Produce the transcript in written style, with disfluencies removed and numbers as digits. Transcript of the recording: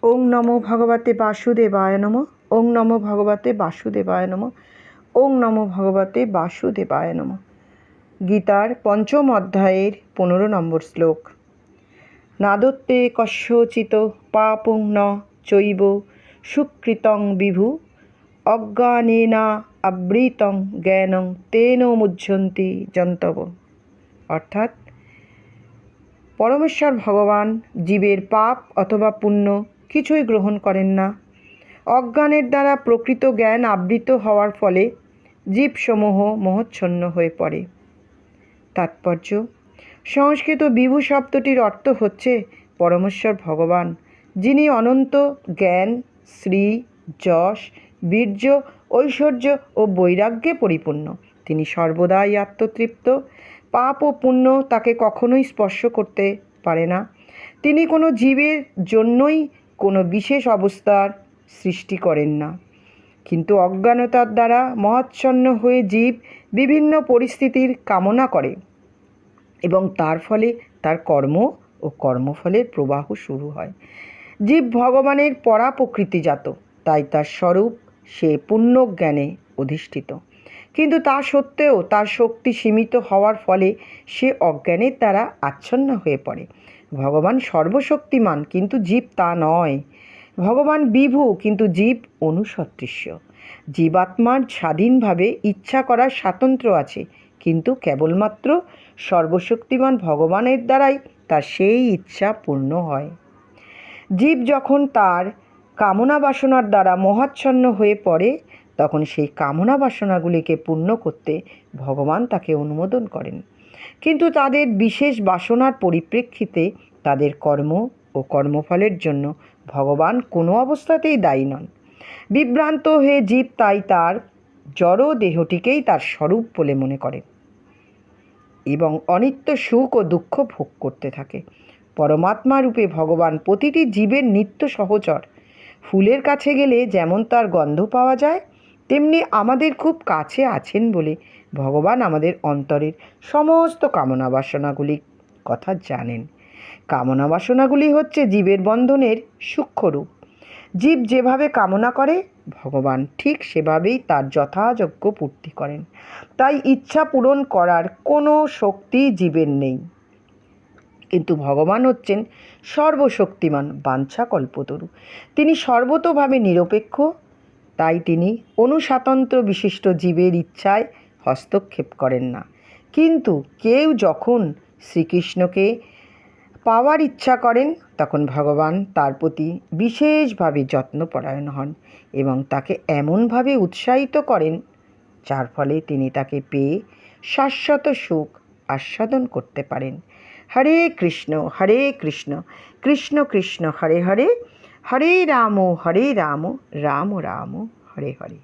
ওং নমো ভগবতে বাসুদেবায় নমঃ। ওং নমো ভগবতে বাসুদেবায় নমঃ। ওং নমো ভগবতে বাসুদেবায় নমঃ। গীতার পঞ্চম অধ্যায়ের 15 নম্বর শ্লোক। নাদত্তে কস্যচিৎ পাপং ন চৈব সুকৃতং বিভু অজ্ঞানেনা আবৃতং জ্ঞানং তেন মুহ্যন্তি জন্তব। অর্থাৎ পরমেশ্বর ভগবান জীবের পাপ অথবা পুণ্য কিছুই গ্রহণ করেন না। অজ্ঞানের দ্বারা প্রকৃত জ্ঞান আবৃত হওয়ার ফলে জীবসমূহ মোহচ্ছন্ন হয়ে পড়ে। তাৎপর্য: সংস্কৃত বিভু শব্দটির অর্থ হচ্ছে পরমেশ্বর ভগবান, যিনি অনন্ত জ্ঞান, শ্রী, যশ, বীর্য, ঐশ্বর্য ও বৈরাগ্যে পরিপূর্ণ। তিনি সর্বদাই আত্মতৃপ্ত। পাপ ও পুণ্য তাকে কখনোই স্পর্শ করতে পারে না। তিনি কোনো জীবের জন্যই কোনো বিশেষ অবস্থার সৃষ্টি করেন না, কিন্তু অজ্ঞানতার দ্বারা মোহাচ্ছন্ন হয়ে জীব বিভিন্ন পরিস্থিতির কামনা করে এবং তার ফলে তার কর্ম ও কর্মফলের প্রবাহ শুরু হয়। জীব ভগবানের পরা প্রকৃতিজাত, তাই তার স্বরূপ সে পূর্ণ জ্ঞানে অধিষ্ঠিত, কিন্তু তা সত্ত্বেও তার শক্তি সীমিত হওয়ার ফলে সে অজ্ঞানের দ্বারা আচ্ছন্ন হয়ে পড়ে। ভগবান সর্বশক্তিমান, কিন্তু জীব তা নয়। ভগবান বিভু, কিন্তু জীব অনুসদৃশ্য। জীবাত্মার স্বাধীনভাবে ইচ্ছা করার স্বাতন্ত্র্য আছে, কিন্তু কেবলমাত্র সর্বশক্তিমান ভগবানের দ্বারাই তার সেই ইচ্ছা পূর্ণ হয়। জীব যখন তার কামনা বাসনার দ্বারা মোহাচ্ছন্ন হয়ে পড়ে, তখন সেই কামনা বাসনাগুলিকে পূর্ণ করতে ভগবান তাকে অনুমোদন করেন, কিন্তু তাদের বিশেষ বাসনার পরিপ্রেক্ষিতে তাদের কর্ম ও কর্মফলের জন্য ভগবান কোনো অবস্থাতেই দায়ী নন। বিভ্রান্ত হয়ে জীব তাই তার জড় দেহটিকেই তার স্বরূপ বলে মনে করে এবং অনিত্য সুখ ও দুঃখ ভোগ করতে থাকে। পরমাত্মা রূপে ভগবান প্রতিটি জীবের নিত্য সহচর। ফুলের কাছে গেলে যেমন তার গন্ধ পাওয়া যায়, তেমনি আমাদের খুব কাছে আছেন বলে ভগবান আমাদের অন্তরের সমস্ত কামনা বাসনাগুলি কথা জানেন। কামনা বাসনাগুলি হচ্ছে জীবের বন্ধনের সূক্ষ্ম রূপ। জীব যেভাবে কামনা করে, ভগবান ঠিক সেভাবেই তার যথাযোগ্য পূর্তি করেন। তাই ইচ্ছা পূরণ করার কোনো শক্তি জীবের নেই, কিন্তু ভগবান হচ্ছেন সর্বশক্তিমান বাঞ্ছা কল্পতরু। তিনি সর্বতোভাবে নিরপেক্ষ, তাই তিনি অনুস্বাতন্ত্র্য বিশিষ্ট জীবের ইচ্ছায় হস্তক্ষেপ করেন না। কিন্তু কেউ যখন শ্রীকৃষ্ণকে পাওয়ার ইচ্ছা করেন, তখন ভগবান তার প্রতি বিশেষভাবে যত্নপরায়ণ হন এবং তাকে এমনভাবে উৎসাহিত করেন যার ফলে তিনি তাকে পেয়ে শাশ্বত সুখ আস্বাদন করতে পারেন। হরে কৃষ্ণ কৃষ্ণ কৃষ্ণ হরে হরে, হরে রাম রাম রাম হরে হরে।